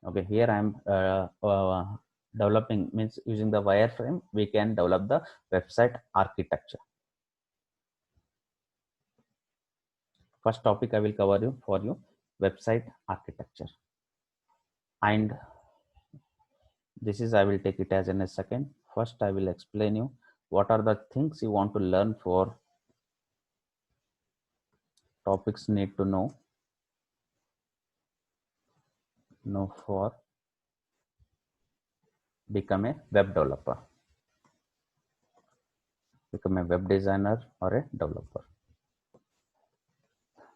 Okay, here I am developing, means using the wireframe, we can develop the website architecture. First topic I will cover for you, website architecture. And this is, I will take it as in a second. First, I will explain you what are the things you want to learn for topics need to know for become a web developer, become a web designer or a developer.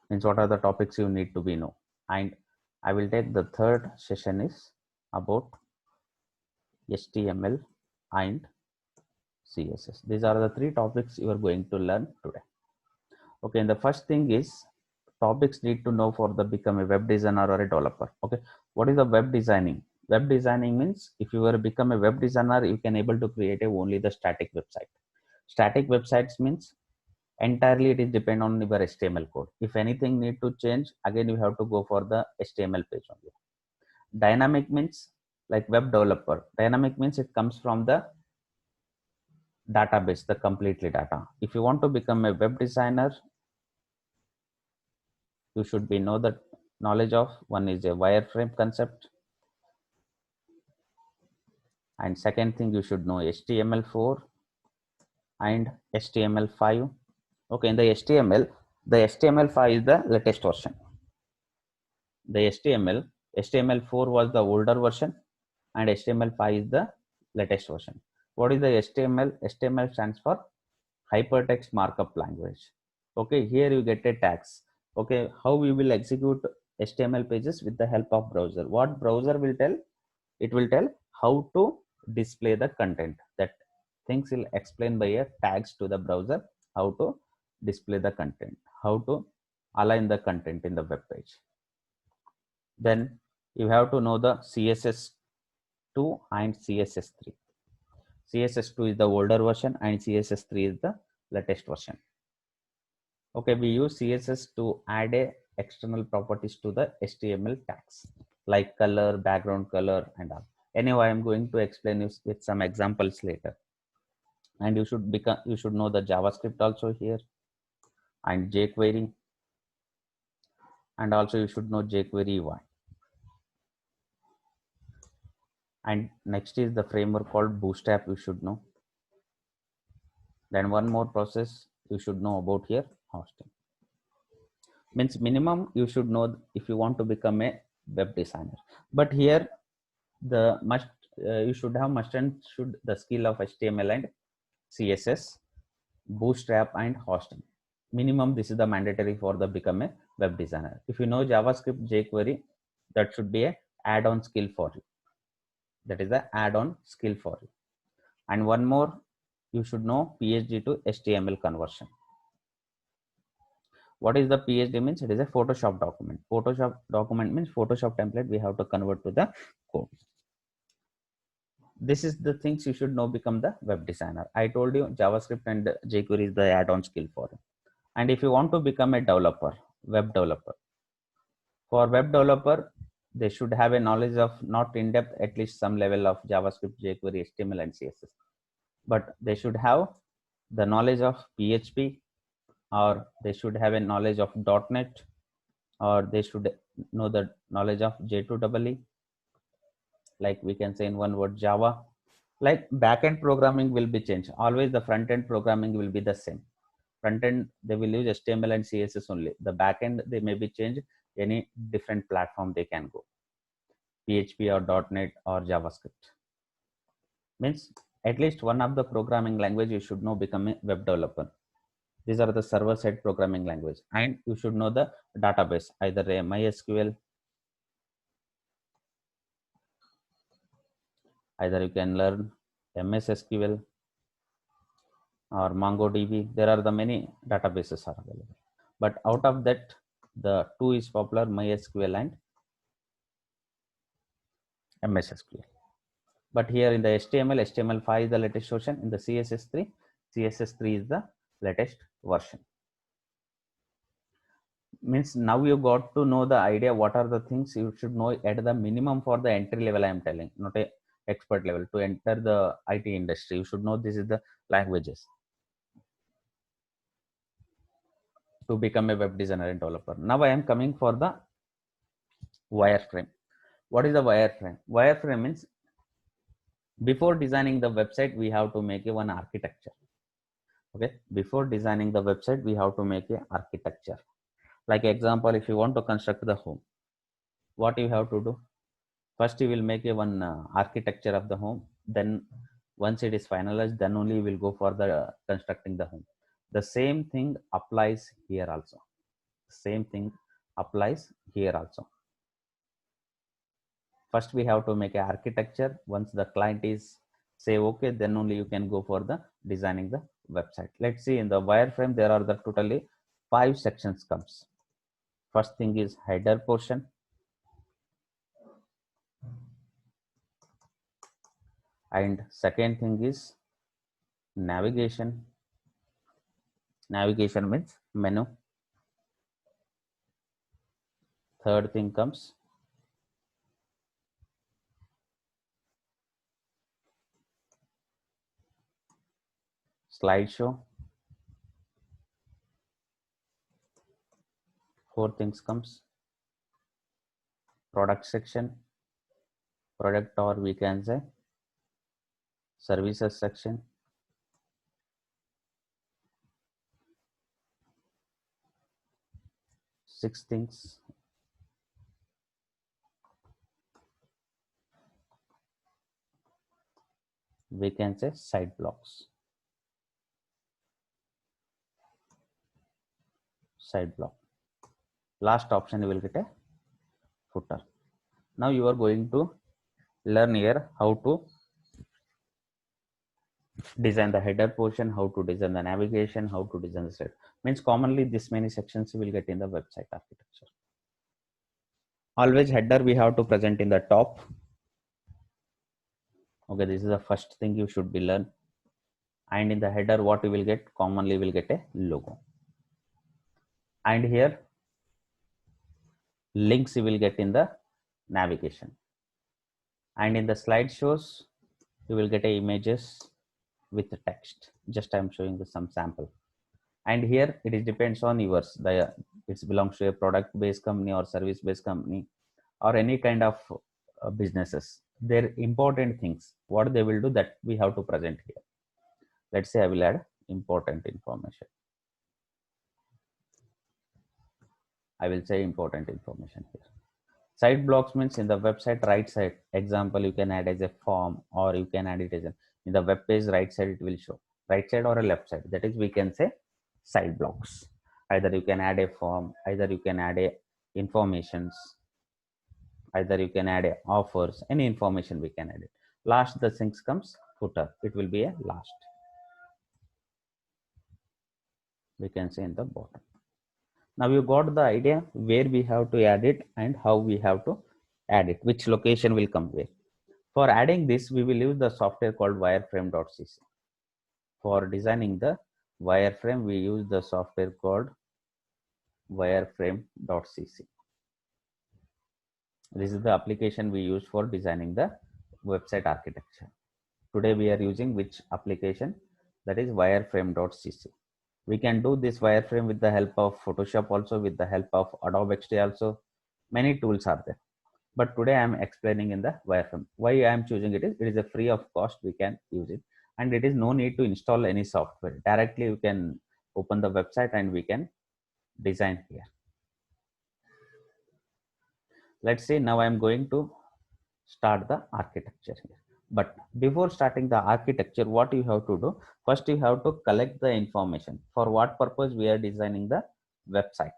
Means what are the topics you need to be know. And I will take the third session is about HTML and CSS. These are the three topics you are going to learn today. Okay, and the first thing is topics need to know for the become a web designer or a developer. Okay, what is the web designing? Web designing means if you were to become a web designer, you can able to create only the static website. Static websites means entirely it is depend on your HTML code. If anything need to change, again you have to go for the HTML page only. Dynamic means like web developer. Dynamic means it comes from the database, the completely data. If you want to become a web designer, you should be know the knowledge of one is a wireframe concept, and second thing you should know HTML4 and HTML5. Okay, in the HTML5 is the latest version. The HTML4 was the older version and HTML5 is the latest version. What is the HTML? HTML stands for hypertext markup language. Okay, here you get a tags. Okay, how we will execute HTML pages with the help of browser. What browser will tell? It will tell how to display the content. That things will explain by a tags to the browser, how to display the content, how to align the content in the web page. Then you have to know the CSS2 and CSS3. CSS2 is the older version and CSS3 is the latest version. Okay, we use CSS to add a external properties to the HTML tags like color, background color, and all. Anyway, I am going to explain you with some examples later. And you should know the JavaScript also here, and jQuery, and also you should know jQuery UI. And next is the framework called Bootstrap, you should know. Then one more process you should know about here, hosting. Means minimum you should know if you want to become a web designer. But here the must you should have must and should the skill of HTML and CSS, Bootstrap and hosting. Minimum this is the mandatory for the become a web designer. If you know JavaScript, jQuery, that should be a add-on skill for you. That is the add-on skill for you. And one more, you should know PhD to HTML conversion. What is the PhD means? It is a Photoshop document. Photoshop document means Photoshop template we have to convert to the code. This is the things you should know become the web designer. I told you JavaScript and jQuery is the add-on skill for it. And if you want to become a developer, web developer, for web developer, they should have a knowledge of not in depth, at least some level of JavaScript, jQuery, HTML, and CSS. But they should have the knowledge of PHP, or they should have a knowledge of .NET, or they should know the knowledge of J2EE, like we can say in one word Java. Like backend programming will be changed. Always the front end programming will be the same. Front end they will use HTML and CSS only. The backend they may be changed, any different platform they can go, PHP or .NET or JavaScript. Means at least one of the programming language you should know become a web developer. These are the server side programming language, and you should know the database, either a MySQL, either you can learn MS SQL or MongoDB. There are the many databases are available, but out of that the two is popular, MySQL and MS SQL. But here in the HTML5 is the latest version. In the CSS3 is the latest version. means now you got to know the idea what are the things you should know at the minimum for the entry level. I am telling, not a expert level. To enter the IT industry, you should know this is the languages to become a web designer and developer. Now I am coming for the wireframe. What is the wireframe? Wireframe means before designing the website we have to make a one architecture. Okay, before designing the website we have to make a architecture. Like example, if you want to construct the home, what you have to do? First you will make a one architecture of the home, then once it is finalized, then only you will go for the constructing the home. The same thing applies here also. Same thing applies here also. First we have to make a architecture. Once the client is say okay, then only you can go for the designing the website. Let's see, in the wireframe there are the totally 5 sections comes. First thing is header portion, and second thing is navigation. Navigation means menu. Third thing comes slideshow. Fourth things comes product section, product, or we can say services section. Six things we can say side blocks. Side block. Last option you will get a footer. Now you are going to learn here how to design the header portion, how to design the navigation, how to design the site. Means commonly this many sections you will get in the website architecture. Always header we have to present in the top. Okay, this is the first thing you should be learn. And in the header what you will get? Commonly will get a logo. And here links you will get in the navigation. And in the slideshows you will get a images with the text. Just I am showing you some sample. And here it is depends on yours. It belongs to a product based company or service based company or any kind of businesses. Their important things, what they will do, that we have to present here. Let's say I will add important information. I will say important information here. Side blocks means in the website right side. Example, you can add as a form or you can add it as in the web page right side it will show. Right side or a left side. That is we can say side blocks. Either you can add a form, either you can add a informations, either you can add a offers, any information we can add it. Last the things comes footer. It will be a last. We can say in the bottom. Now you got the idea where we have to add it and how we have to add it, which location will come where. For adding this, we will use the software called wireframe.cc. For designing the wireframe, we use the software called wireframe.cc. This is the application we use for designing the website architecture. Today we are using which application? That is wireframe.cc. We can do this wireframe with the help of Photoshop also, with the help of Adobe XD also. Many tools are there. But today I am explaining in the wireframe. Why I am choosing it is a free of cost, we can use it. And it is no need to install any software. Directly you can open the website and we can design here. Let's say now I am going to start the architecture here. But before starting the architecture, what you have to do? First, you have to collect the information. For what purpose we are designing the website?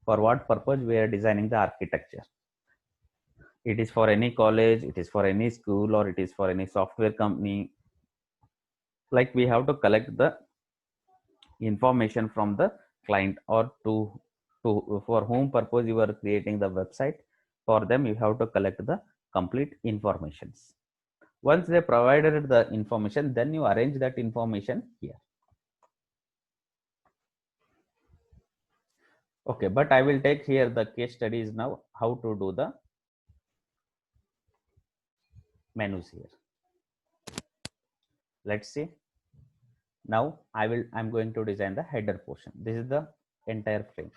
For what purpose we are designing the architecture? It is for any college, it is for any school, or it is for any software company. Like we have to collect the information from the client, or to for whom purpose you are creating the website. For them, you have to collect the complete informations. Once they provided the information, then you arrange that information here. Okay, but I will take here the case studies now, how to do the menus here. Let's see. Now I'm going to design the header portion. This is the entire frame.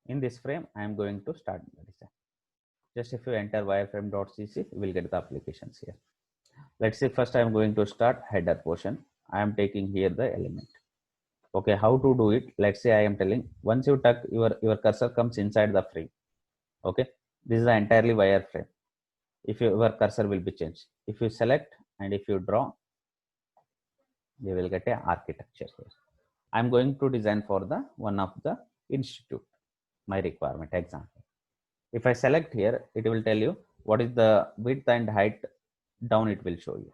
In this frame, I am going to start the design. Just if you enter wireframe.cc, you will get the applications here. Let's say first I am going to start header portion. I am taking here the element. Okay, how to do it? Let's say I am telling, once you tuck your cursor comes inside the frame. Okay, this is the entirely wireframe. If your cursor will be changed, if you select and if you draw, you will get a architecture here. I'm going to design for the one of the institute, my requirement example. If I select here, it will tell you what is the width and height. Down it will show you.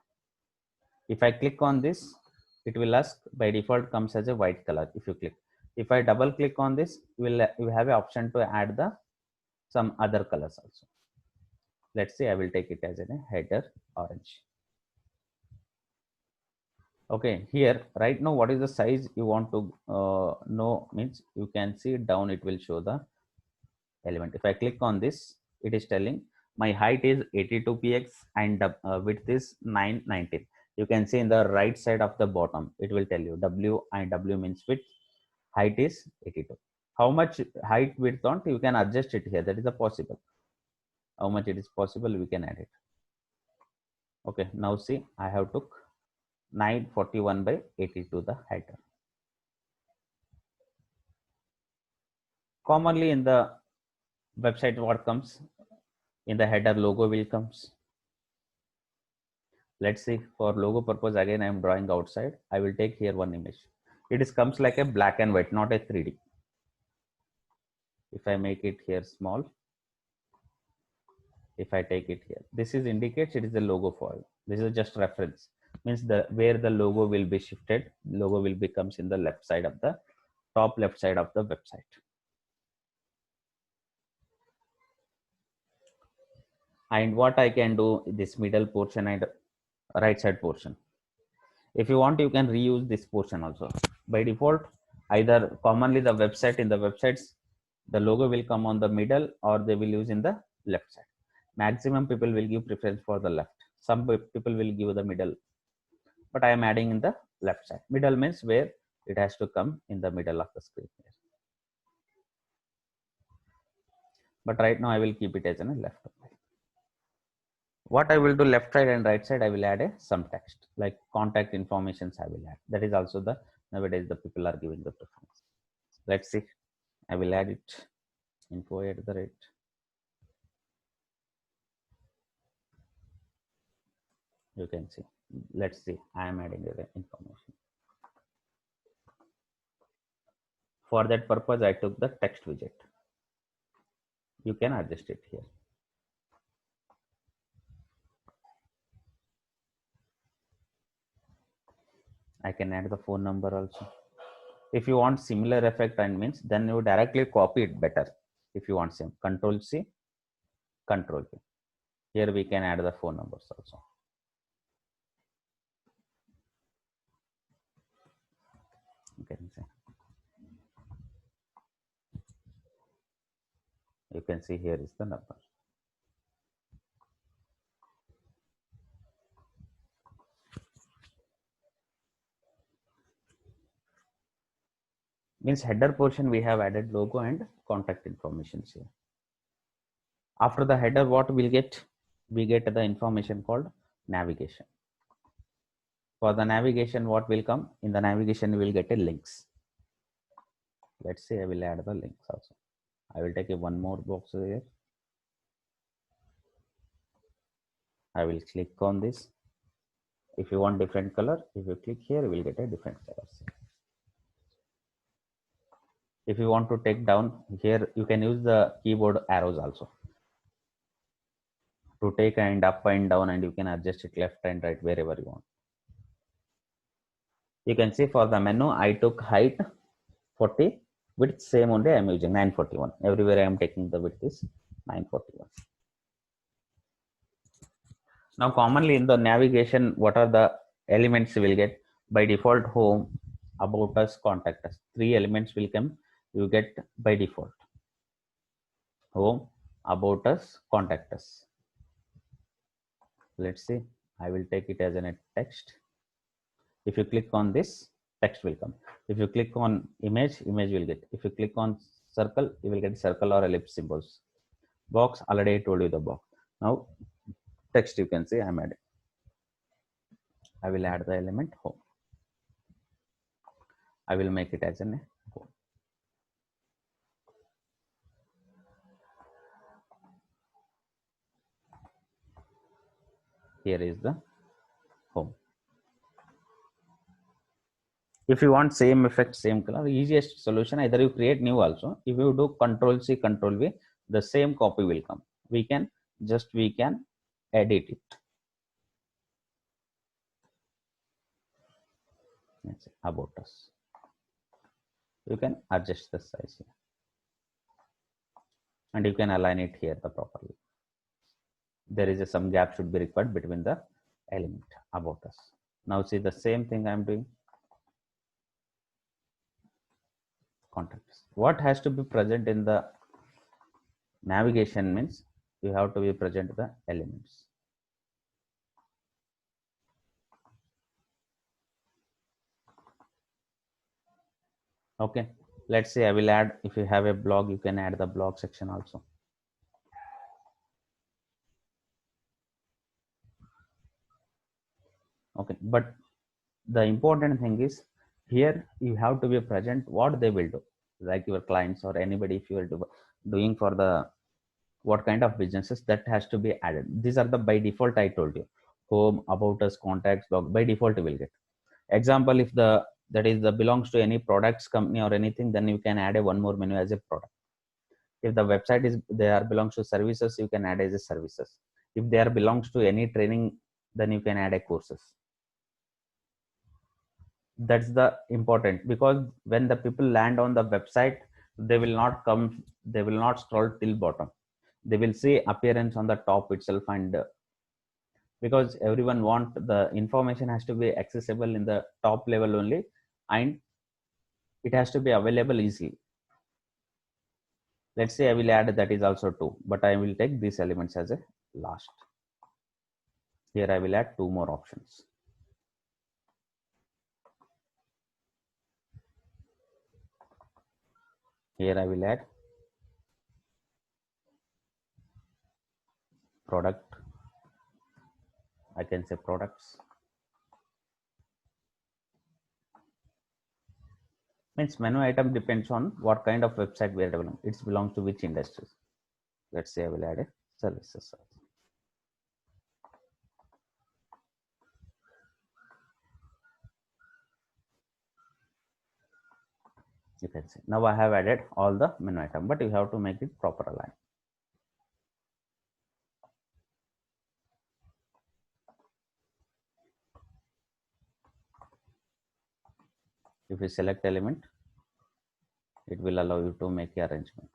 If I click on this, it will ask, by default comes as a white color. If you click, if I double click on this, you have an option to add the some other colors also. Let's say I will take it as a header orange. Okay, here right now what is the size you want to know, means you can see down it will show the element. If I click on this, it is telling my height is 82px and width is 919. You can see in the right side of the bottom, it will tell you w, and w means width, height is 82. How much height width on, you can adjust it here. That is a possible. How much it is possible, we can add it. Okay, now see, I have took 941 by 82 the header. Commonly in the website, what comes in the header, logo will comes. Let's see, for logo purpose, again I am drawing outside. I will take here one image. It is comes like a black and white, not a 3D. If I make it here small, if I take it here, this is indicates it is a logo file. This is just reference, means the where the logo will be shifted. Logo will becomes in the left side of the top left side of the website. And what I can do, this middle portion and right side portion. If you want, you can reuse this portion also. By default, either commonly the website, in the websites, the logo will come on the middle or they will use in the left side. Maximum people will give preference for the left. Some people will give the middle, but I am adding in the left side. Middle means where it has to come in the middle of the screen here. But right now I will keep it as a left. What I will do, left side and right side, I will add some text like contact informations I will add. That is also the nowadays the people are giving the preference. Let's see, I will add it, info at the rate. You can see, let's see, I am adding the information. For that purpose, I took the text widget. You can adjust it here. I can add the phone number also. If you want similar effect and means, then you directly copy it better. If you want same, Control C, Control V. Here we can add the phone numbers also. You can see. You can see here is the number. Means header portion we have added logo and contact information here. After the header, what we'll get? We get the information called navigation. For the navigation, what will come? In the navigation, we will get a links. Let's say I will add the links also. I will take a one more box here. I will click on this. If you want different color, if you click here, you will get a different color. If you want to take down here, you can use the keyboard arrows also to take and up and down, and you can adjust it left and right wherever you want. You can see for the menu, I took height 40, width same only I am using 941. Everywhere I am taking the width is 941. Now commonly in the navigation, what are the elements you will get? By default, home, about us, contact us. 3 elements will come, you get by default. home, about us, contact us. Let's see, I will take it as a text. If you click on this, text will come. If you click on image, image will get. If you click on circle, you will get circle or ellipse symbols. Box, already I told you the box. Now text, you can see I'm adding. I will add the element home. I will make it as a home. Here is the home. If you want same effect, same color, easiest solution, either you create new also. If you do Control C, Control V, the same copy will come. We can edit it. Let's say about us. You can adjust the size here, and you can align it here the properly. There is some gap should be required between the element about us. Now see the same thing I am doing. Contacts. What has to be present in the navigation means you have to be present the elements. Okay, let's say I will add, if you have a blog, you can add the blog section also. Okay, but the important thing is here you have to be present what they will do, like your clients or anybody, if you are doing for the what kind of businesses, that has to be added. These are the by default, I told you, home, about us, contacts, blog, by default you will get. Example, if the that is the belongs to any products company or anything, then you can add a one more menu as a product. If the website is there belongs to services, you can add as a services. If there belongs to any training, then you can add a courses. That's the important, because when the people land on the website, they will not come, they will not scroll till bottom, they will see appearance on the top itself. And because everyone want the information has to be accessible in the top level only, and it has to be available easily. Let's say I will add that is also 2, but I will take these elements as a last. Here I will add 2 more options. Here I will add product, I can say products. Means menu item depends on what kind of website we are developing. It belongs to which industries. Let's say I will add a services. You can see now I have added all the menu item, but you have to make it proper align. If you select element, it will allow you to make the arrangement.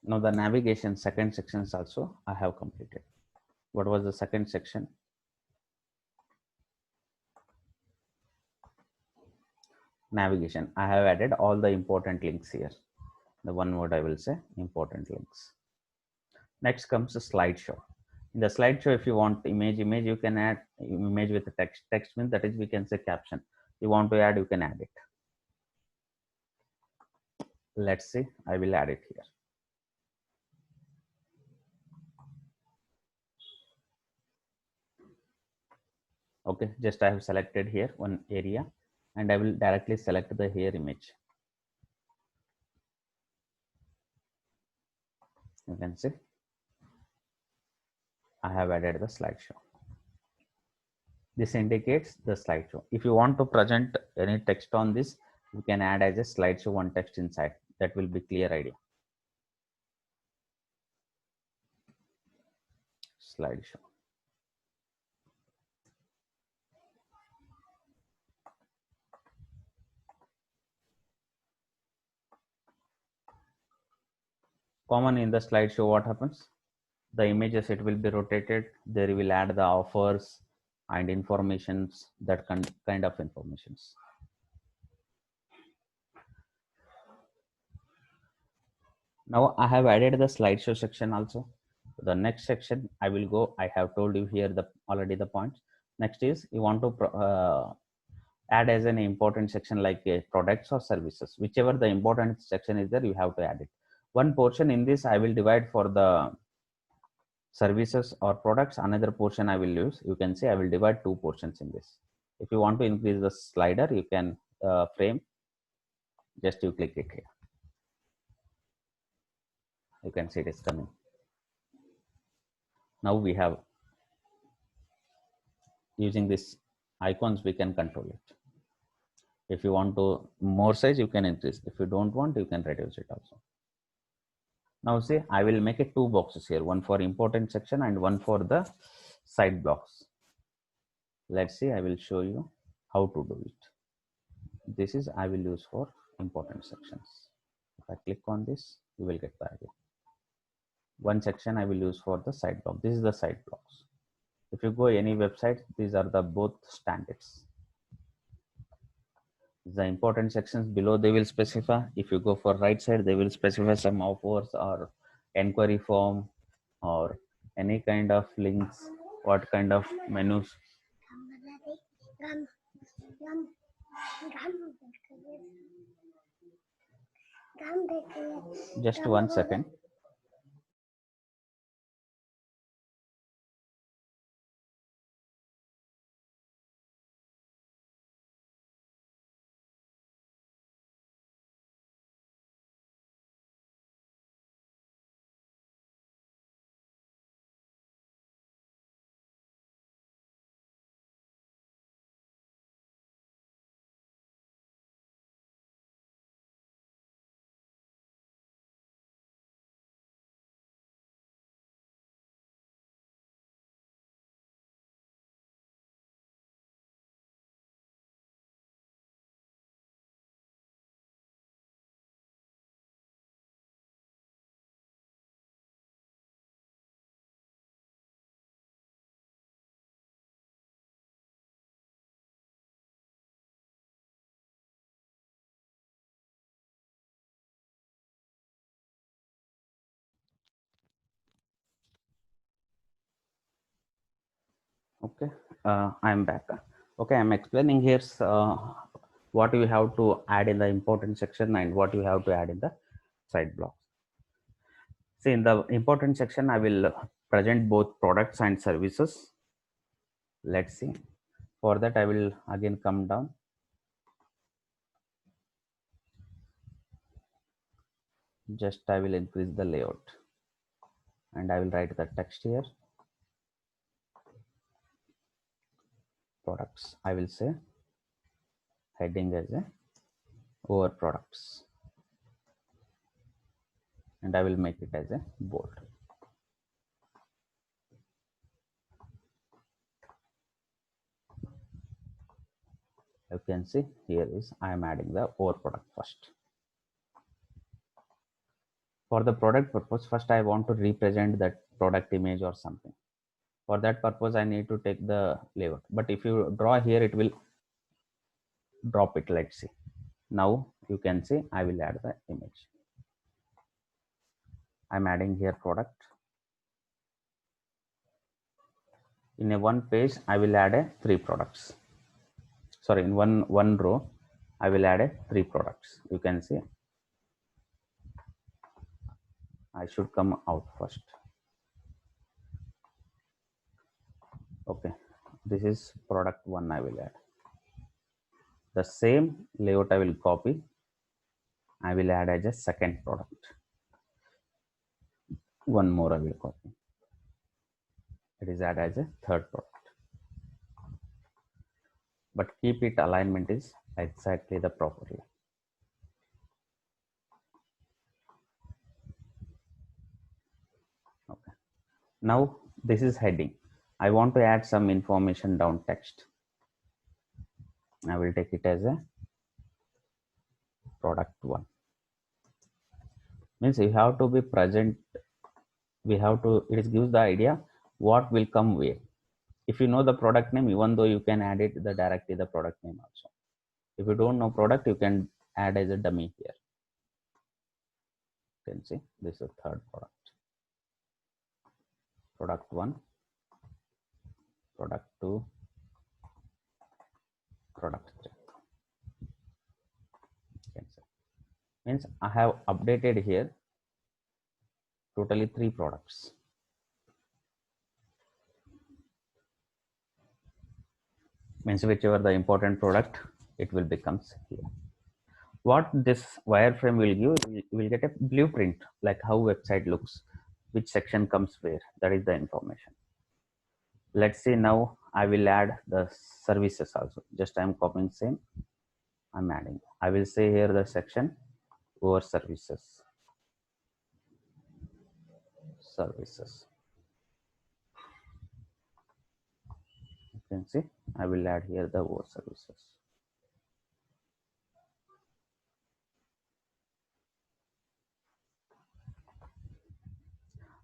Now the navigation second sections also I have completed. What was the second section? Navigation. I have added all the important links here. The one word I will say, important links. Next comes the slideshow. In the slideshow, if you want image, you can add image with the text. Text means that is, we can say caption. You want to add, you can add it. Let's see, I will add it here. Okay, just I have selected here one area, and I will directly select the here image. You can see I have added the slideshow. This indicates the slideshow. If you want to present any text on this, you can add as a slideshow one text inside. That will be clear idea. Slideshow. Common in the slideshow, what happens? The images, it will be rotated. There will add the offers, and informations, that kind of informations. Now I have added the slideshow section also. The next section I will go, I have told you here the already the points. Next is you want to add as an important section like products or services, whichever the important section is there, you have to add it. One portion in this I will divide for the services or products, another portion I will use. You can see I will divide two portions in this. If you want to increase the slider, you can frame, just you click it here. You can see it is coming. Now we have, using this icons, we can control it. If you want to more size, you can increase. If you don't want, you can reduce it also. Now see, I will make it two boxes here, one for important section and one for the side blocks. Let's see, I will show you how to do it. This is I will use for important sections. If I click on this, you will get the idea. One section I will use for the side block. This is the side blocks. If you go any website, these are the both standards. The important sections below they will specify. If you go for right side, they will specify some offers or inquiry form or any kind of links, what kind of menus. Just 1 second. Okay, I'm back. Okay, I'm explaining here what you have to add in the important section and what you have to add in the side blocks. See, in the important section, I will present both products and services. Let's see. For that, I will again come down. Just I will increase the layout and I will write the text here. Products, I will say heading as a over products and I will make it as a bold. You can see here is I am adding the over product first. For the product purpose, first I want to represent that product image or something. For that purpose, I need to take the layout. But if you draw here, it will drop it. Let's see. Now you can see I will add the image. I'm adding here product. In a one page, I will add a 3 products. Sorry, in one row, I will add a 3 products. You can see. I should come out first. Okay, this is product 1 I will add. The same layout I will copy. I will add as a second product. One more I will copy. It is add as a third product. But keep it alignment is exactly the properly. Okay. Now this is heading. I want to add some information down text. I will take it as a product 1. Means you have to be present. We have to, it gives the idea what will come where. if you know the product name, even though you can add it the directly the product name also. If you don't know product, you can add as a dummy here. You can see this is the third product. Product 1, product 2, product 3. Means I have updated here totally 3 products. Means whichever the important product, it will becomes here. What this wireframe will give, you will get a blueprint like how website looks, which section comes where. That is the information. Let's see now. I will add the services also. Just I am copying same. I'm adding. I will say here the section over services. Services. You can see I will add here the over services.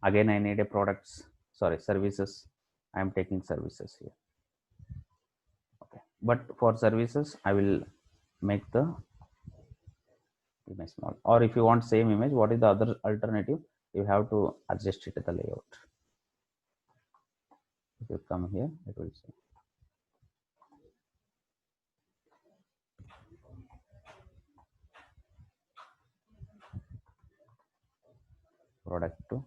Again, I need a products, sorry, services. I am taking services here. Okay, but for services, I will make the image small. Or if you want same image, what is the other alternative? You have to adjust it to the layout. If you come here, it will say product 2,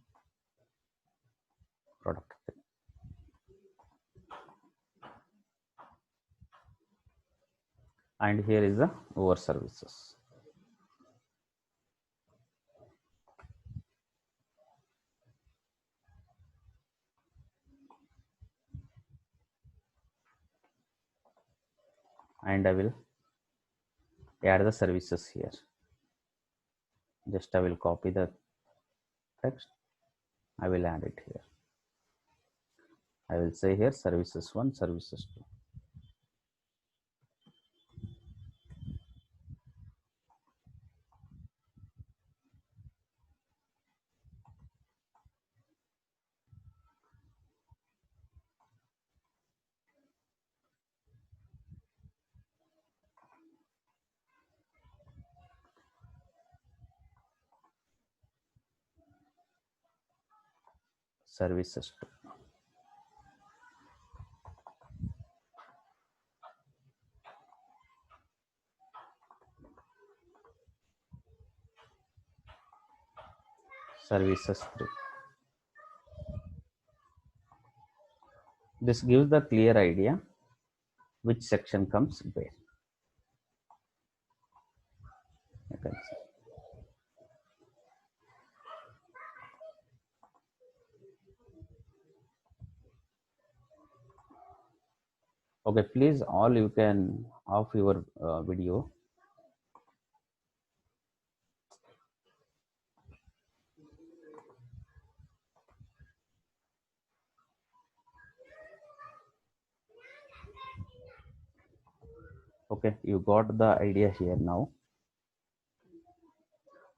product 3. And here is the over services. And I will add the services here. Just I will copy the text. I will add it here. I will say here services 1, services 2. Services 2. Services 3. This gives the clear idea which section comes where. You can see. Okay, please all you can off your video. Okay, you got the idea here now.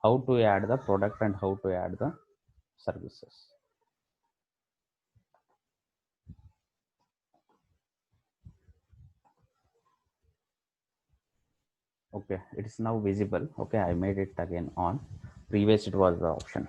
How to add the product and how to add the services. Okay, it is now visible. Okay, I made it again on. Previous it was the option.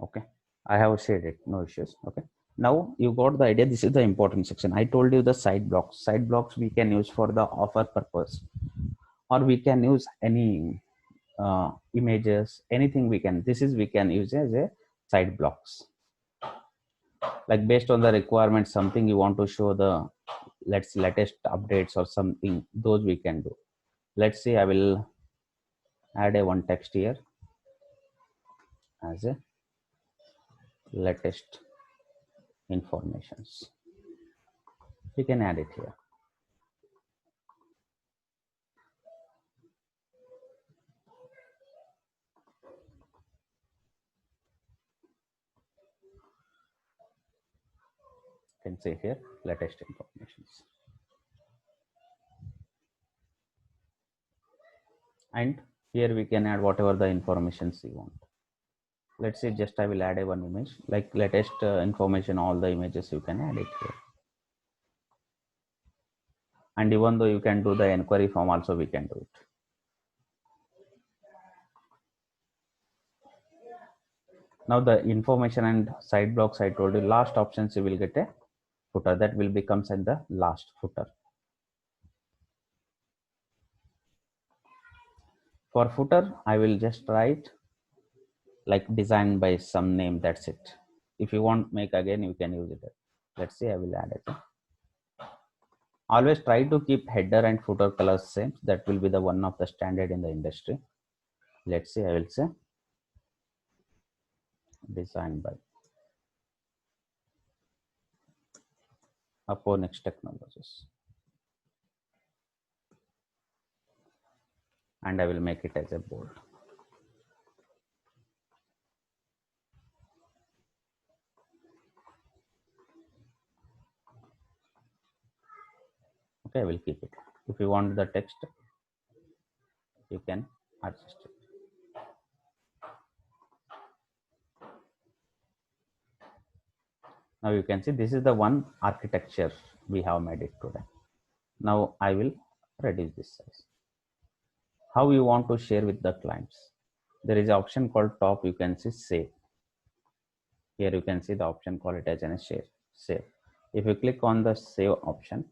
Okay, I have shared it, no issues. Okay, now you got the idea. This is the important section. I told you the side blocks. Side blocks we can use for the offer purpose, or we can use any images, anything we can. This is we can use as a side blocks. Like based on the requirement, something you want to show the latest updates or something, those we can do. Let's see, I will add a one text here as a latest informations. We can add it here. You can say here latest informations. And Here we can add whatever the informations you want. Let's say just I will add a one image, like latest information, all the images you can add it here. And even though you can do the inquiry form also, we can do it. Now the information and side blocks, I told you last options you will get a footer that will becomes in the last footer. For footer, I will just write like designed by some name, that's it. If you want make again, you can use it. Let's say I will add it. Always try to keep header and footer colors same. That will be the one of the standard in the industry. Let's say I will say designed by Apponix Technologies, and I will make it as a bold. Okay, I will keep it. If you want the text, you can adjust it. Now you can see this is the one architecture we have made it today. Now I will reduce this size. How you want to share with the clients? There is an option called top. You can see save. Here you can see the option called it as a share. Save. If you click on the save option,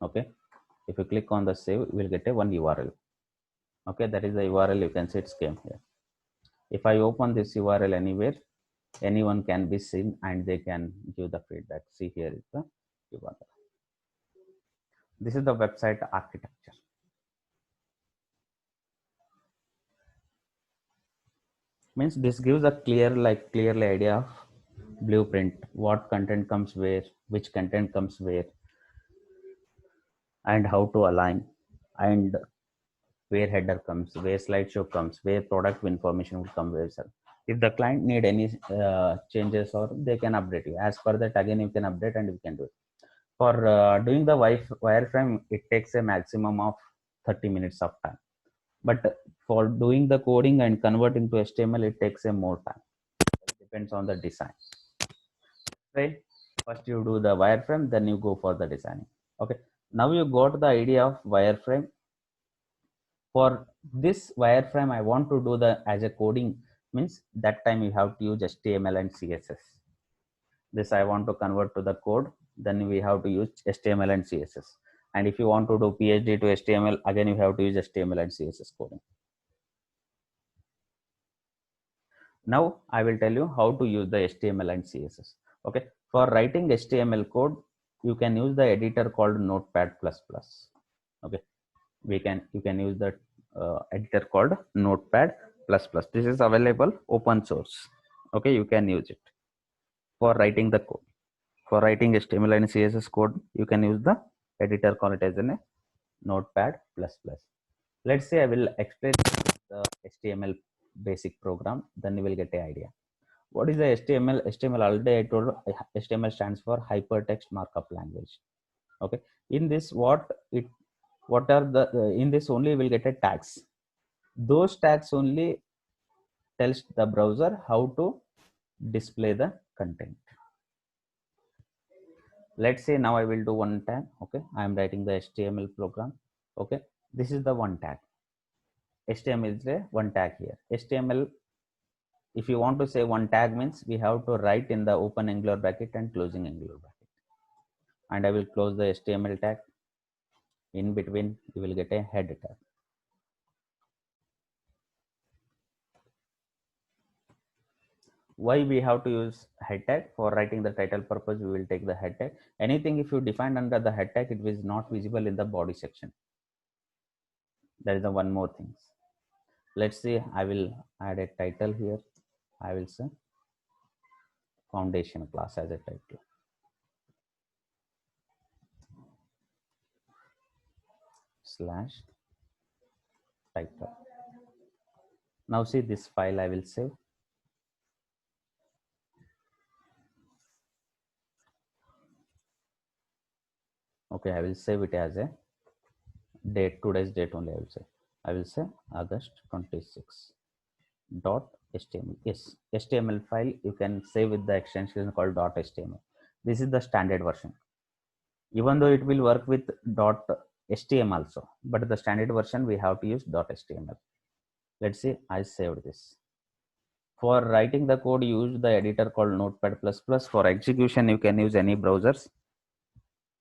okay. If you click on the save, you will get a one URL. Okay, that is the URL. You can see it's came here. If I open this URL anywhere, anyone can be seen and they can give the feedback. See, here is the URL. This is the website architecture. Means this gives a clearly idea of blueprint, what content comes where, which content comes where, and how to align, and where header comes, where slideshow comes, where product information will come where. If the client need any changes, or they can update you as per that, again you can update and you can do it. For doing the wireframe, it takes a maximum of 30 minutes of time, but for doing the coding and converting to HTML, it takes a more time. It depends on the design, right? First you do the wireframe, then you go for the designing. Okay, now you got the idea of wireframe. For this wireframe, I want to do the as a coding, means that time you have to use HTML and CSS. This I want to convert to the code, then we have to use HTML and CSS. And if you want to do PhD to HTML, again you have to use HTML and CSS coding. Now I will tell you how to use the HTML and CSS. Okay, for writing HTML code, you can use the editor called Notepad++. Okay, you can use the editor called Notepad++. This is available open source. Okay, you can use it for writing the code. For writing HTML and CSS code, you can use the editor called it as a Notepad++. Let's say I will explain the HTML basic program, then you will get an idea. What is the HTML? HTML already I told, HTML stands for hypertext markup language. Okay, in this what are the in this only will get a tags. Those tags only tells the browser how to display the content. Let's say now I will do one tag. Okay, I am writing the HTML program. Okay, this is the one tag. HTML is a one tag here. HTML, if you want to say one tag, means we have to write in the open angular bracket and closing angular bracket. And I will close the HTML tag. In between, you will get a head tag. Why we have to use head tag? For writing the title purpose, we will take the head tag. Anything if you define under the head tag, it is not visible in the body section. There is a one more thing. Let's see, I will add a title here. I will say foundation class as a title. Slash title. Now see this file I will save. Okay, I will save it as a date, today's date only I will say August 26 dot html. Yes, HTML file you can save with the extension called dot html. This is the standard version, even though it will work with dot html also, but the standard version we have to use dot html. Let's see, I saved this. For writing the code, use the editor called Notepad++. For execution, you can use any browsers.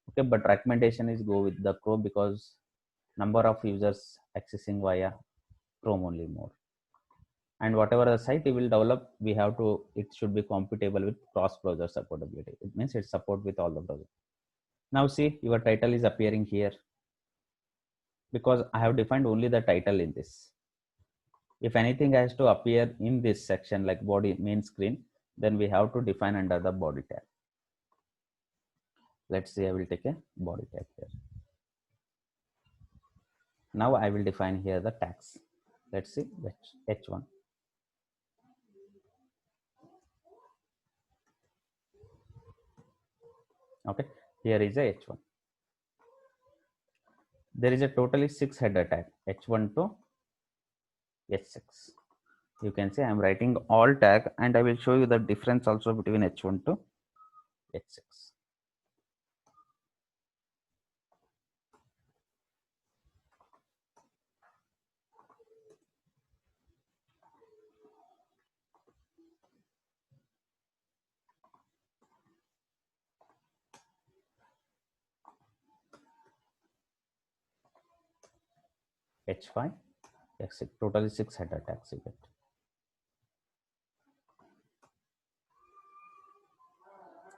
Okay, but recommendation is go with the Chrome because number of users accessing via Chrome only more. And whatever the site you will develop, we have to, it should be compatible with cross-browser supportability. It means it support with all the browsers. Now see, your title is appearing here because I have defined only the title in this. If anything has to appear in this section like body main screen, then we have to define under the body tag. Let's say I will take a body tag here. Now I will define here the tags. Let's see h1. Okay, here is a h1. There is a totally 6 header tag, h1 to h6. You can say I'm writing all tag, and I will show you the difference also between h1 to h6. h5, h6, totally 6 header tags you get.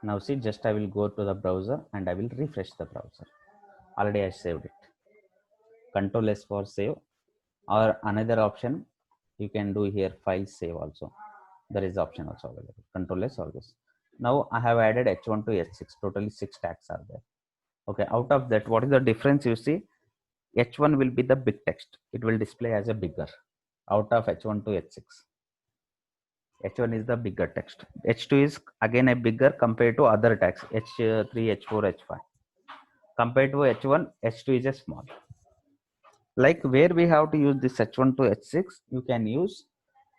Now see, just I will go to the browser and I will refresh the browser. Already I saved it. Control S for save, or another option you can do here, file save also. There is option also available. Control S always. Now I have added h1 to h6. Totally 6 tags are there. Okay, out of that, what is the difference? You see, h1 will be the big text. It will display as a bigger out of h1 to h6. h1 is the bigger text. h2 is again a bigger compared to other tags, h3, h4, h5. Compared to h1, h2 is a small. Like where we have to use this h1 to h6, you can use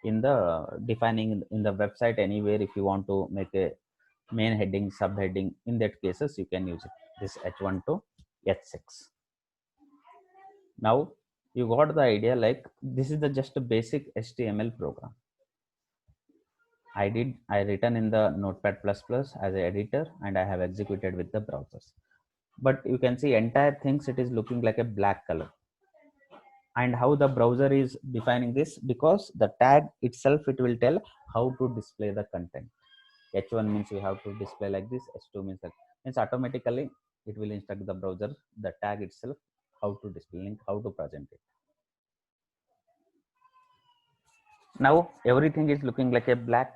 in the defining in the website anywhere. If you want to make a main heading, subheading, in that cases you can use it, this h1 to h6. Now you got the idea, like this is the just a basic HTML program. I written in the Notepad++ as an editor, and I have executed with the browsers. But you can see entire things, it is looking like a black color. And how the browser is defining this, because the tag itself, it will tell how to display the content. h1 means we have to display like this, h2 means that, means automatically it will instruct the browser, the tag itself, how to display, link, how to present it. Now everything is looking like a black,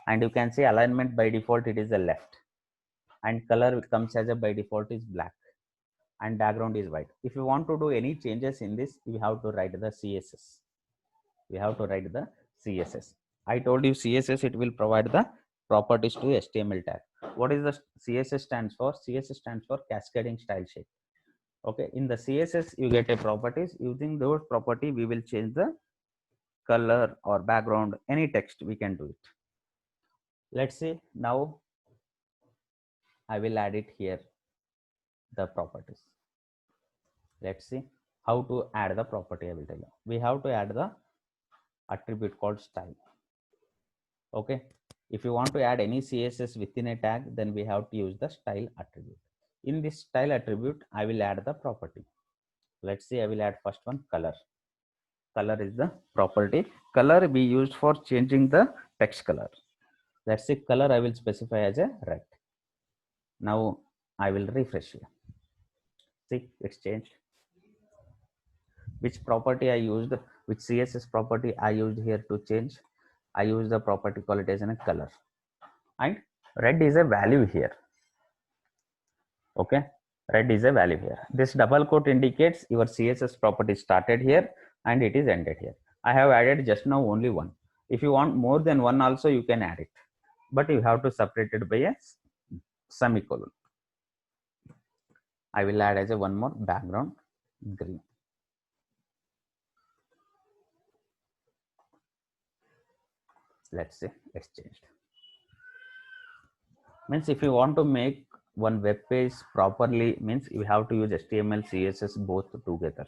and you can see alignment by default it is a left, and color comes as a by default is black, and background is white. If you want to do any changes in this, you have to write the CSS. We have to write the CSS. I told you CSS, it will provide the properties to HTML tag. What is the CSS stands for? CSS stands for cascading style sheet. Okay, in the CSS you get a properties. Using those property, we will change the color or background, any text we can do it. Let's see, now I will add it here, the properties. Let's see how to add the property. I will tell you. We have to add the attribute called style. Okay, if you want to add any CSS within a tag, then we have to use the style attribute. In this style attribute, I will add the property. Let's see, I will add first one, color. Color is the property. Color we used for changing the text color. Let's see, color I will specify as a red. Now I will refresh here. See, it's changed. Which property I used, which CSS property I used here to change? I use the property called it as a color, and red is a value here. Okay, red is a value here. This double quote indicates your CSS property started here and it is ended here. I have added just now only one. If you want more than one also, you can add it, but you have to separate it by a semicolon. I will add as a one more background. green. Let's say it's changed. Means if you want to make one web page properly, means you have to use HTML, CSS both together.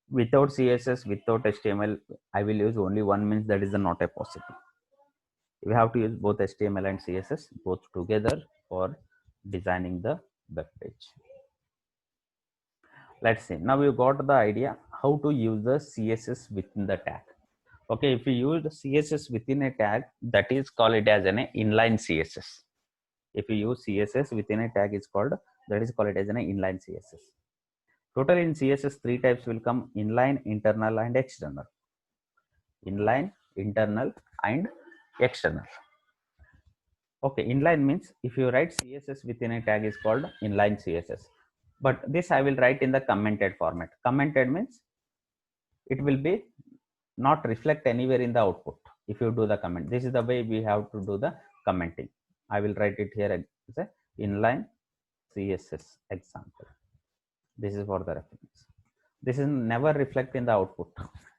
Without CSS, without HTML, I will use only one, means that is not a possible. You have to use both HTML and CSS both together for designing the web page. Let's see. Now you got the idea how to use the CSS within the tag. Okay, if you use the CSS within a tag, that is called it as an inline CSS. If you use CSS within a tag, is called that is called it as an inline CSS. Total in CSS, three types will come: inline, internal, and external. Inline, internal, and external. Okay, inline means if you write CSS within a tag is called inline CSS. But this I will write in the commented format. Commented means it will be not reflect anywhere in the output if you do the comment. This is the way we have to do the commenting. I will write it here as a inline CSS example. This is for the reference. This is never reflect in the output.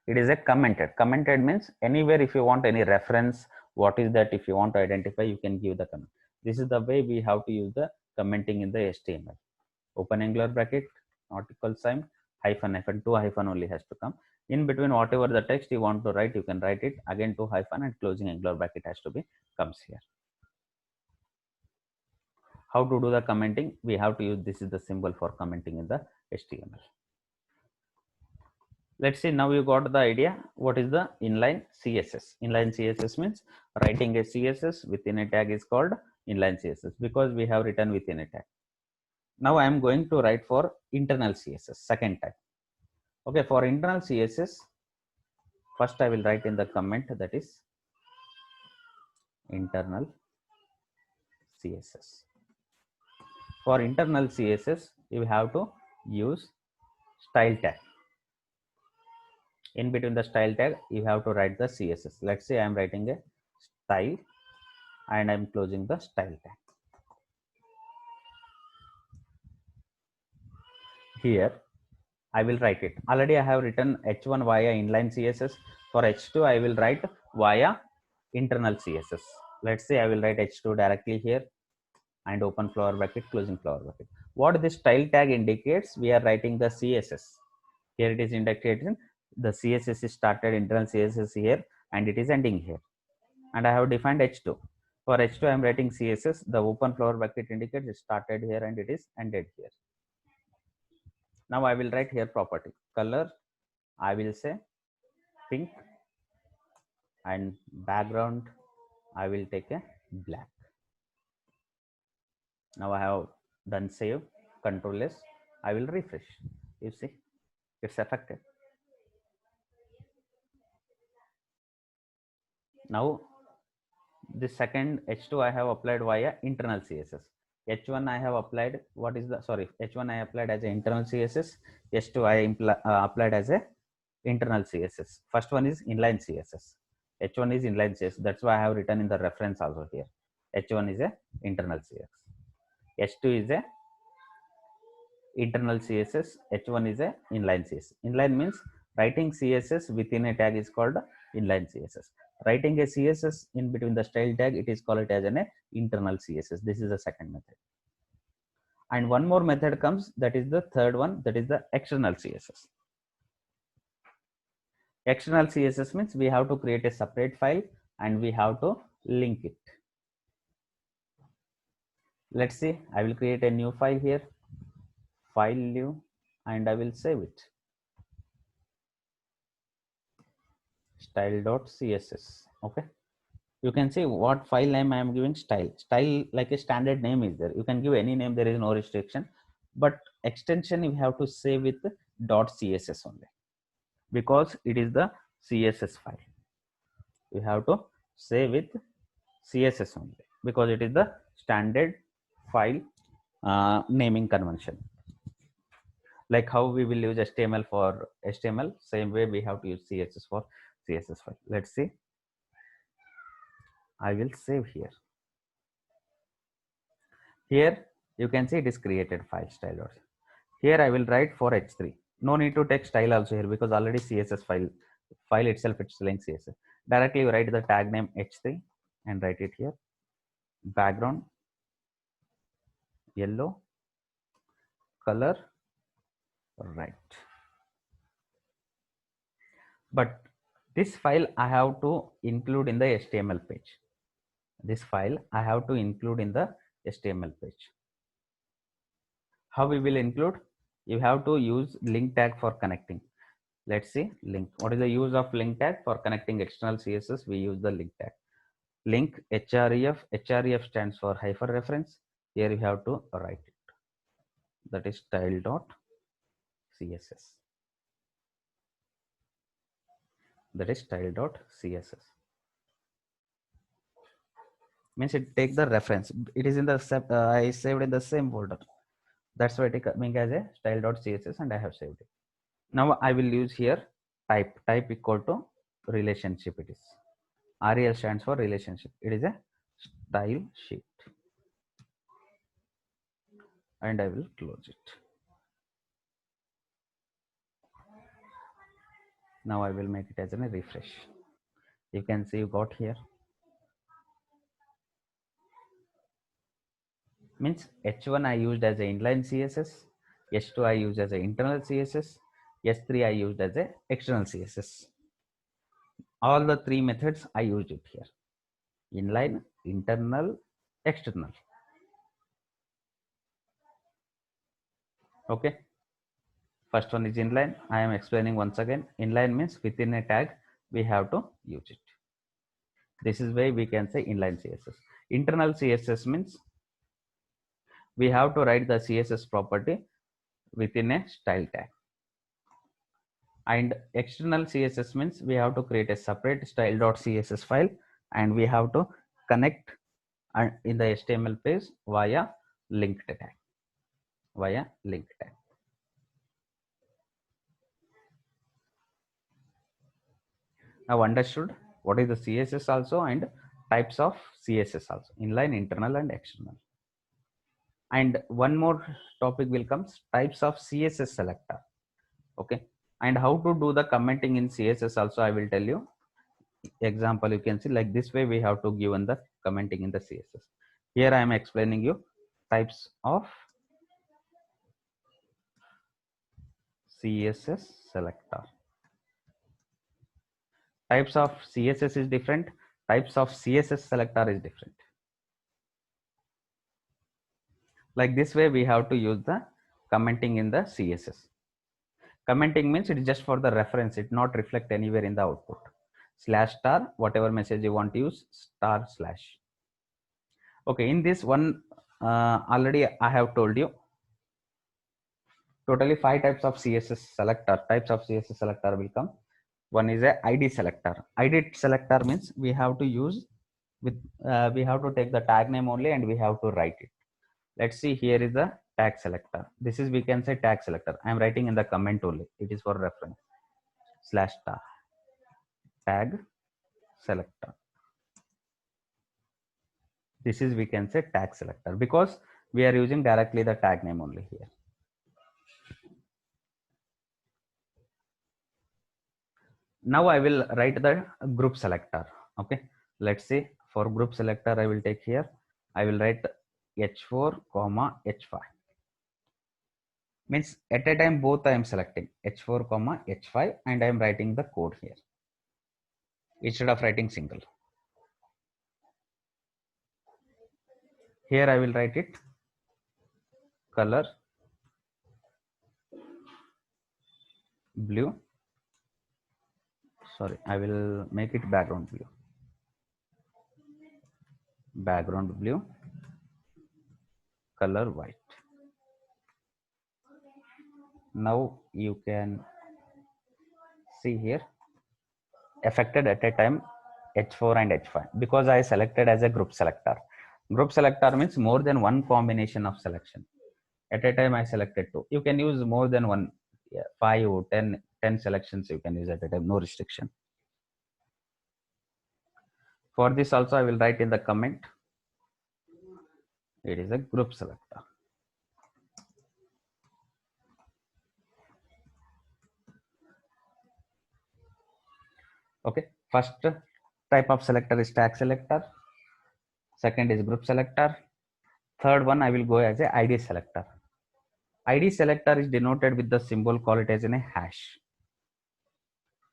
It is a commented. Commented means anywhere if you want any reference, what is that, if you want to identify, you can give the comment. This is the way we have to use the commenting in the HTML. Open angular bracket, not equal sign, hyphen, hyphen, two hyphen only has to come. In between whatever the text you want to write, you can write it. Again, two hyphen and closing angular bracket has to be comes here. How to do the commenting? We have to use, this is the symbol for commenting in the HTML. Let's see, now you got the idea what is the inline CSS. Inline CSS means writing a CSS within a tag is called inline CSS because we have written within a tag. Now I am going to write for internal CSS, second type. Okay, for internal CSS, first I will write in the comment, that is internal CSS. For internal CSS, you have to use style tag. In between the style tag, you have to write the CSS. Let's say I am writing a style and I am closing the style tag. Here I will write it. Already I have written h1 via inline CSS. For h2 I will write via internal CSS. Let's say I will write h2 directly here and open flower bracket, closing flower bracket. What this style tag indicates, we are writing the CSS. Here it is indicated the CSS is started, internal CSS here, and it is ending here. And I have defined h2. For h2 I am writing CSS. The open flower bracket indicates it started here and it is ended here. Now I will write here property. Color, I will say pink, and background I will take a black. Now I have done save, Control S. I will refresh. You see, it's affected. Now this second h2 I have applied via internal CSS. h1 I have applied, what is the, sorry, h1 I applied as an internal CSS, h2 I applied as a internal CSS. First one is inline CSS. H1 is inline CSS. That's why I have written in the reference also here. H1 is a internal CSS. H2 is a internal CSS. H1 is a inline CSS. Inline means writing CSS within a tag is called inline CSS. Writing a CSS in between the style tag, it is called as an internal CSS. This is the second method. And one more method comes, that is the third one, that is the external CSS. External CSS means we have to create a separate file and we have to link it. Let's see, I will create a new file here, file new, and I will save it. Style.css. Okay, you can see what file name I am giving, style. Style, like a standard name is there. You can give any name, there is no restriction, but extension you have to save with .css only, because it is the CSS file. You have to save with CSS only because it is the standard file naming convention. Like how we will use HTML for HTML, same way we have to use CSS for CSS file. Let's see. I will save here. Here you can see it is created file style. Here I will write for h3. No need to take style also here because already CSS file itself it's link CSS. Directly you write the tag name h3 and write it here. Background yellow, color right. But this file I have to include in the HTML page. This file I have to include in the HTML page. How we will include? You have to use link tag for connecting. Let's see link. What is the use of link tag for connecting external CSS? We use the link tag. Link href. Href stands for hyperreference. Here you have to write it. That is style.css. That is style.css. Means it take the reference. It is in the I saved in the same folder. That's why it is coming as a style.css and I have saved it. Now I will use here type. Type equal to relationship. It is REL stands for relationship. It is a style sheet. And I will close it. Now I will make it as a refresh. You can see you got here. Means H1 I used as a inline CSS, H2 I used as a internal CSS, S3 I used as a external CSS. All the three methods I used it here. Inline, internal, external. Okay. First one is inline. I am explaining once again. Inline means within a tag we have to use it. This is why we can say inline CSS. Internal CSS means we have to write the CSS property within a style tag. And external CSS means we have to create a separate style.css file and we have to connect in the HTML page via linked tag. Now understood what is the CSS also and types of CSS also, inline, internal and external. And one more topic will come, types of CSS selector. Okay, and how to do the commenting in CSS also I will tell you. Example, you can see like this way we have to give in the commenting in the CSS. Here I am explaining you types of CSS selector. Types of CSS is different, types of CSS selector is different. Like this way we have to use the commenting in the CSS. Commenting means it is just for the reference, it not reflect anywhere in the output. /* whatever message you want to use, */. Okay, in this one already I have told you totally 5 types of CSS selector. Types of CSS selector will come. One is a ID selector. ID selector means we have to use with we have to take the tag name only and we have to write it. Let's see, here is the tag selector. This is, we can say, tag selector. I am writing in the comment only. It is for reference. /* tag selector. This is, we can say, tag selector because we are using directly the tag name only here. Now I will write the group selector. Okay, let's see, for group selector I will take here, I will write h4 comma h5. Means at a time both I am selecting h4 comma h5 and I am writing the code here instead of writing single. Here I will write it color blue. Sorry, I will make it background blue. Background blue, color white. Now you can see here affected at a time h4 and h5 because I selected as a group selector. Group selector means more than one combination of selection. At a time I selected 2. You can use more than one, 5 or 10 selections you can use at a time, no restriction. For this also I will write in the comment, it is a group selector. Okay, first type of selector is tag selector, second is group selector, third one I will go as a ID selector. ID selector is denoted with the symbol, call it as a hash.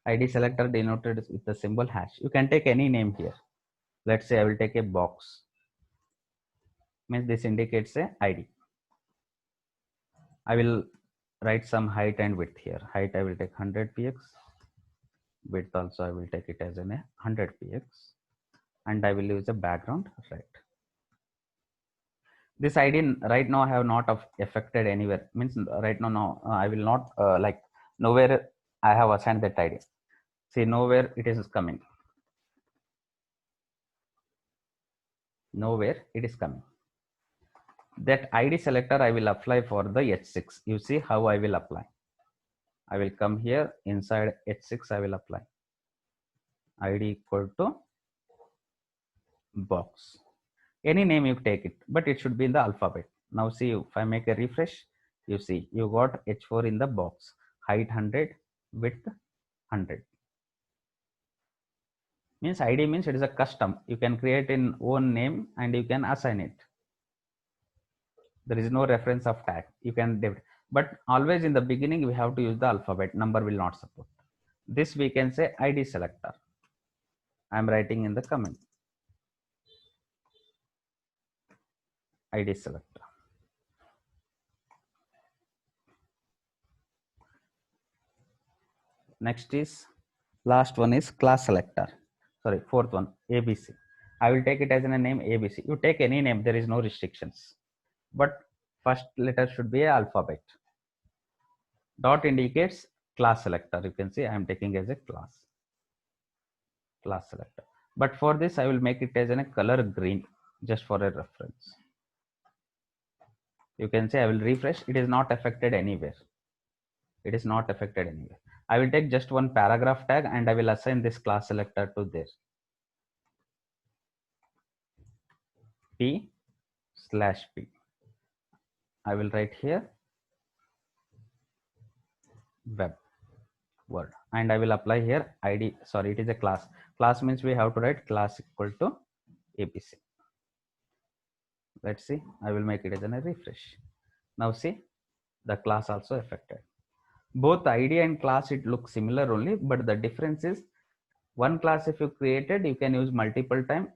ID selector denoted with the symbol hash. You can take any name here. Let's say I will take a box, means this indicates a ID. I will write some height and width here. Height I will take 100 px, width also I will take it as a 100 px, and I will use a background right. This ID right now I have not affected anywhere, means right now I will not like nowhere I have assigned that ID. See, nowhere it is coming. Nowhere it is coming. That ID selector I will apply for the H6. You see how I will apply. I will come here inside H6, I will apply ID equal to box. Any name you take it, but it should be in the alphabet. Now see, if I make a refresh, you see you got H4 in the box, height 100, width 100. Means ID means it is a custom. You can create in own name and you can assign it. There is no reference of tag. You can, but always in the beginning we have to use the alphabet. Number will not support. This we can say ID selector. I am writing in the comment. ID selector. Next is, last one is class selector. Sorry, fourth one, ABC. I will take it as a name ABC. You take any name, there is no restrictions. But first letter should be an alphabet. Dot indicates class selector. You can see I am taking as a class selector. But for this, I will make it as a color green, just for a reference. You can say I will refresh. It is not affected anywhere. It is not affected anywhere. I will take just one paragraph tag and I will assign this class selector to this. P/P. I will write here web word and I will apply here ID. Sorry, it is a class. Class means we have to write class equal to ABC. Let's see. I will make it as a refresh. Now see, the class also affected. Both ID and class, it looks similar only, but the difference is one class if you created, you can use multiple time.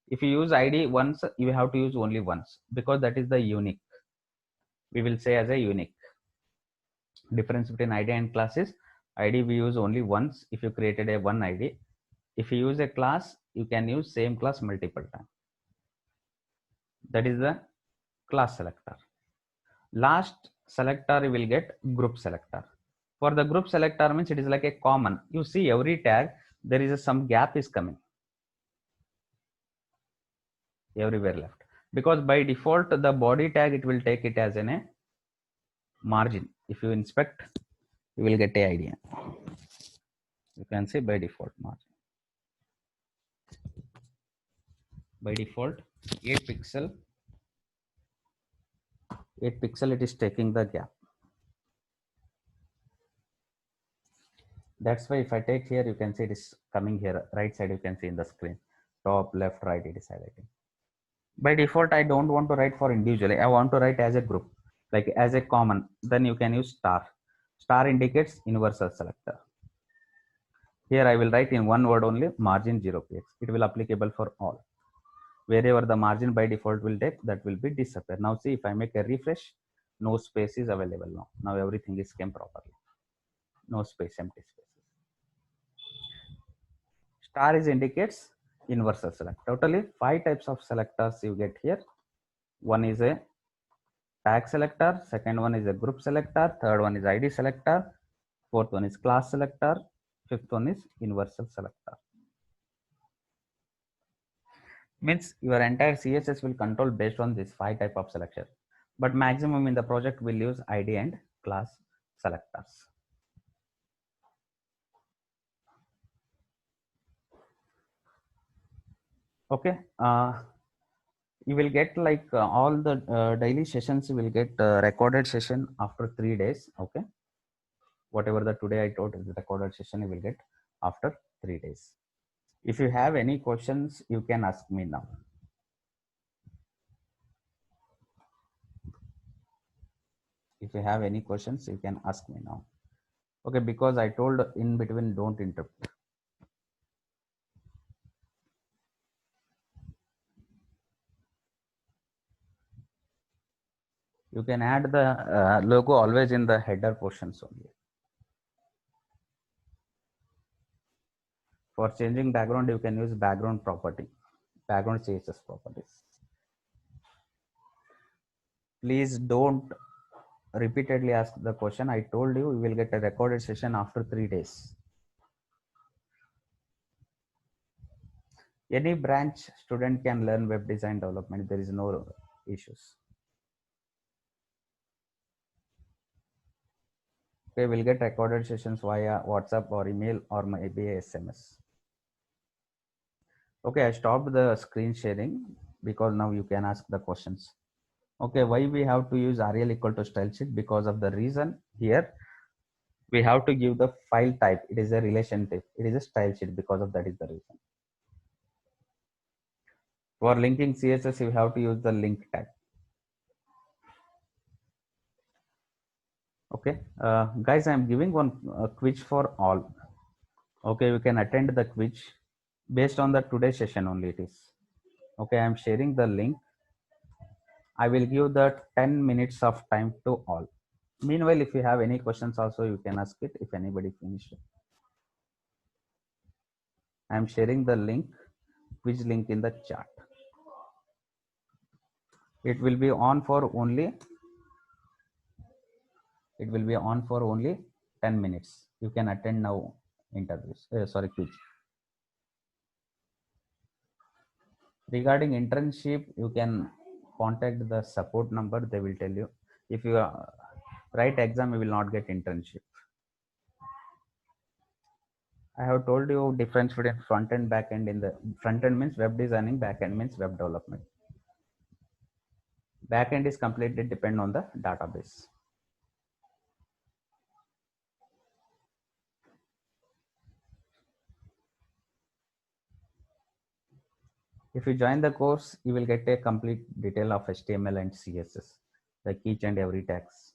If you use ID once, you have to use only once, because that is the unique. We will say as a unique. Difference between ID and class is ID we use only once if you created a one ID. If you use a class, you can use same class multiple times. That is the class selector. Last selector you will get group selector. For the group selector means it is like a common. You see every tag, there is some gap is coming everywhere left, because by default the body tag it will take it as a margin. If you inspect, you will get a idea. You can see by default margin. By default 8 pixel it is taking the gap. That's why if I take here, you can see it is coming here right side. You can see in the screen, top, left, right, it is highlighting. By default I don't want to write for individually. I want to write as a group, like as a common. Then you can use star. Star indicates universal selector. Here I will write in one word only, margin 0px. It will applicable for all. Wherever the margin by default will take, that will be disappear. Now see, if I make a refresh, no space is available now. Now everything is came properly. No space, empty spaces. Star is indicates universal select. Totally 5 types of selectors you get here. One is a tag selector, second one is a group selector, third one is ID selector, fourth one is class selector, fifth one is universal selector. Means your entire CSS will control based on this 5 type of selection, but maximum in the project will use ID and class selectors. Okay, you will get like all the daily sessions. You will get recorded session after 3 days. Okay, whatever the today I taught is the recorded session you will get. after 3 days. If you have any questions, you can ask me now. If you have any questions, you can ask me now. Okay, because I told in between, don't interrupt. You can add the logo always in the header portions only. For changing background, you can use background property, background CSS properties. Please don't repeatedly ask the question. I told you will get a recorded session after 3 days. Any branch student can learn web design development. There is no issues. Okay, we'll get recorded sessions via WhatsApp or email or maybe SMS. Okay, I stopped the screen sharing because now you can ask the questions. Okay, why we have to use RL equal to style sheet? Because of the reason here, we have to give the file type. It is a relationship. It is a style sheet. Because of that is the reason. For linking CSS, you have to use the link tag. Okay, guys, I am giving one quiz for all. Okay, you can attend the quiz based on the today's session only it is. Okay, I am sharing the link. I will give the 10 minutes of time to all. Meanwhile, if you have any questions also, you can ask it if anybody finished. I am sharing the link, quiz link in the chat. It will be on for only 10 minutes. You can attend now interviews. Quiz. Regarding internship, you can contact the support number. They will tell you. If you write exam, you will not get internship. I have told you difference between front end, back end. In the front end means web designing, back end means web development. Back end is completely depend on the database. If you join the course, you will get a complete detail of HTML and CSS, like each and every tags.